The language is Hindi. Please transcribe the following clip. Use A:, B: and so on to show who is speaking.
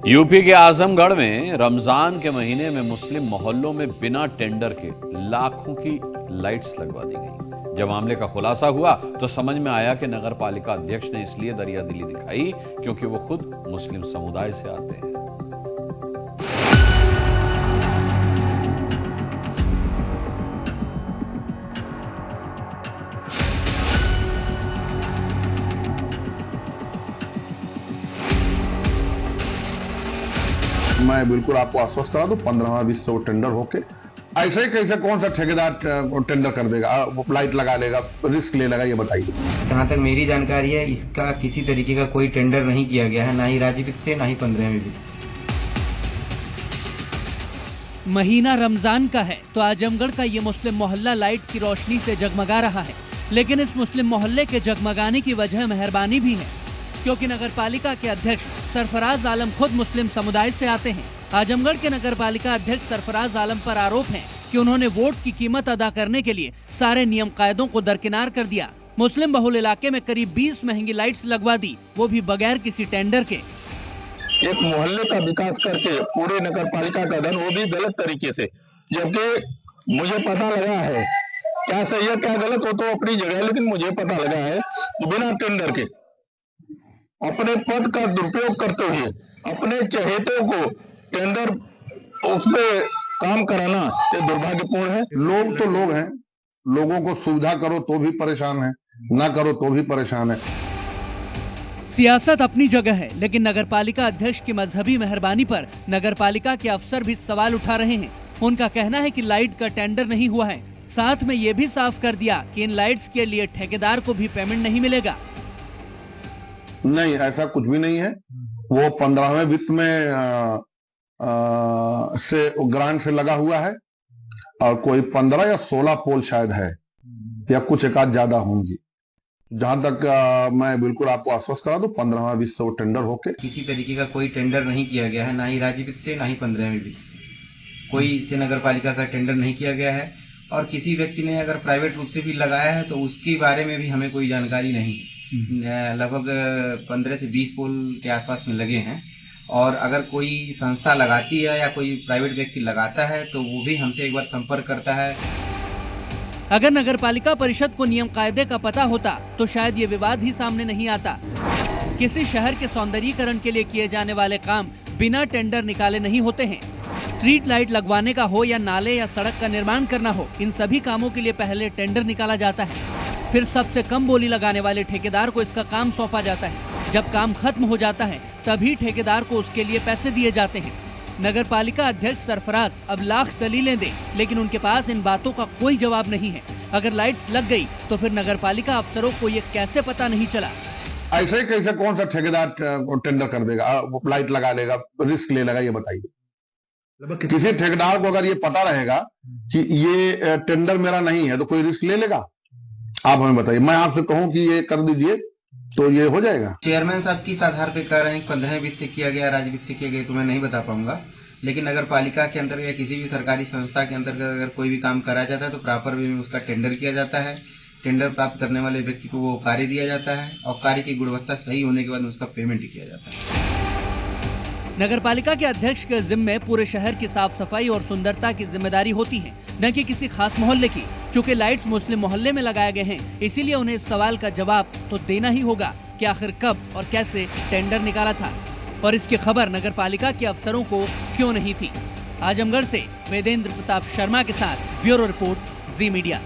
A: यूपी के आजमगढ़ में रमजान के महीने में मुस्लिम मोहल्लों में बिना टेंडर के लाखों की लाइट्स लगवा दी गई। जब मामले का खुलासा हुआ तो समझ में आया कि नगर पालिका अध्यक्ष ने इसलिए दरियादिली दिखाई क्योंकि वो खुद मुस्लिम समुदाय से आते हैं।
B: मैं बिल्कुल आपको आश्वस्त करा दूं 15वां-20 से वो टेंडर होके ऐसे ही कैसे कौन सा ठेकेदार टेंडर कर देगा, लाइट लगा लेगा, रिस्क ले लेगा, ये बताइए।
C: जहाँ तक मेरी जानकारी है इसका किसी तरीके का कोई टेंडर नहीं किया गया है, ना ही राज्य वित्त से, ना ही 15वीं वित्त से।
D: महीना रमजान का है तो आजमगढ़ का ये मुस्लिम मोहल्ला लाइट की रोशनी से जगमगा रहा है, लेकिन इस मुस्लिम मोहल्ले के जगमगाने की वजह मेहरबानी भी है, क्योंकि नगर पालिका के अध्यक्ष सरफराज आलम खुद मुस्लिम समुदाय से आते हैं। आजमगढ़ के नगर पालिका अध्यक्ष सरफराज आलम पर आरोप है कि उन्होंने वोट की कीमत अदा करने के लिए सारे नियम कायदों को दरकिनार कर दिया। मुस्लिम बहुल इलाके में करीब 20 महंगी लाइट्स लगवा दी, वो भी बगैर किसी टेंडर के।
E: एक मोहल्ले का विकास करके पूरे नगर पालिका का धन, वो भी गलत तरीके से, जबकि मुझे पता लगा है, क्या सही है क्या गलत हो तो अपनी जगह, लेकिन मुझे पता लगा है बिना टेंडर के अपने पद का दुरुपयोग करते हुए अपने चहेतों को टेंडर उस पे काम कराना ये दुर्भाग्यपूर्ण है।
B: लोग तो लोग हैं, लोगों को सुविधा करो तो भी परेशान है, ना करो तो भी परेशान है।
D: सियासत अपनी जगह है, लेकिन नगर पालिका अध्यक्ष की मजहबी मेहरबानी पर नगर पालिका के अफसर भी सवाल उठा रहे हैं। उनका कहना है कि लाइट का टेंडर नहीं हुआ है, साथ में ये भी साफ कर दिया कि इन लाइट्स के लिए ठेकेदार को भी पेमेंट नहीं मिलेगा।
B: नहीं, ऐसा कुछ भी नहीं है। वो 15वें वित्त में से ग्रांट से लगा हुआ है और कोई 15 या 16 पोल शायद है या कुछ एक आध ज्यादा होंगी। जहां तक मैं बिल्कुल आपको आश्वस्त करा दूं 15वां-20 से वो टेंडर होके
C: किसी तरीके का कोई टेंडर नहीं किया गया है, ना ही राज्य वित्त से, ना ही 15वीं वित्त से। कोई इससे नगर पालिका का टेंडर नहीं किया गया है और किसी व्यक्ति ने अगर प्राइवेट रूप से भी लगाया है तो उसके बारे में भी हमें कोई जानकारी नहीं। लगभग 15 से 20 पोल के आसपास में लगे हैं और अगर कोई संस्था लगाती है या कोई प्राइवेट व्यक्ति लगाता है तो वो भी हमसे एक बार संपर्क करता है।
D: अगर नगर पालिका परिषद को नियम कायदे का पता होता तो शायद ये विवाद ही सामने नहीं आता। किसी शहर के सौंदर्यीकरण के लिए किए जाने वाले काम बिना टेंडर निकाले नहीं होते हैं। स्ट्रीट लाइट लगवाने का हो या नाले या सड़क का निर्माण करना हो, इन सभी कामों के लिए पहले टेंडर निकाला जाता है, फिर सबसे कम बोली लगाने वाले ठेकेदार को इसका काम सौंपा जाता है। जब काम खत्म हो जाता है तभी ठेकेदार को उसके लिए पैसे दिए जाते हैं। नगर पालिका अध्यक्ष सरफराज अब लाख दलीलें दे, लेकिन उनके पास इन बातों का कोई जवाब नहीं है। अगर लाइट्स लग गई तो फिर नगर पालिका अफसरों को ये कैसे पता नहीं चला?
B: ऐसे ही कैसे कौन सा ठेकेदार टेंडर कर देगा, लाइट लगा लेगा, रिस्क ले लेगा, ये बताइए। किसी ठेकेदार को अगर ये पता रहेगा कि ये टेंडर मेरा नहीं है तो कोई रिस्क ले लेगा? आप हमें बताइए। मैं आपसे कहूं कि ये कर दीजिए तो ये हो जाएगा।
C: चेयरमैन साहब किस आधार पे कह रहे हैं 15वें वित्त से किया गया, राज्य वित्त से किया गया, तो मैं नहीं बता पाऊंगा। लेकिन नगर पालिका के अंदर या किसी भी सरकारी संस्था के अंतर्गत अगर कोई भी काम करा जाता है तो प्रॉपर वे में उसका टेंडर किया जाता है। टेंडर प्राप्त करने वाले व्यक्ति को वो कार्य दिया जाता है और कार्य की गुणवत्ता सही होने के बाद उसका पेमेंट किया जाता है।
D: नगर पालिका के अध्यक्ष के जिम्मे पूरे शहर की साफ सफाई और सुंदरता की जिम्मेदारी होती है, न कि किसी खास मोहल्ले की। चूँकि लाइट्स मुस्लिम मोहल्ले में लगाए गए हैं, इसीलिए उन्हें इस सवाल का जवाब तो देना ही होगा कि आखिर कब और कैसे टेंडर निकाला था और इसकी खबर नगर पालिका के अफसरों को क्यों नहीं थी। आजमगढ़ से वेदेंद्र प्रताप शर्मा के साथ ब्यूरो रिपोर्ट, जी मीडिया।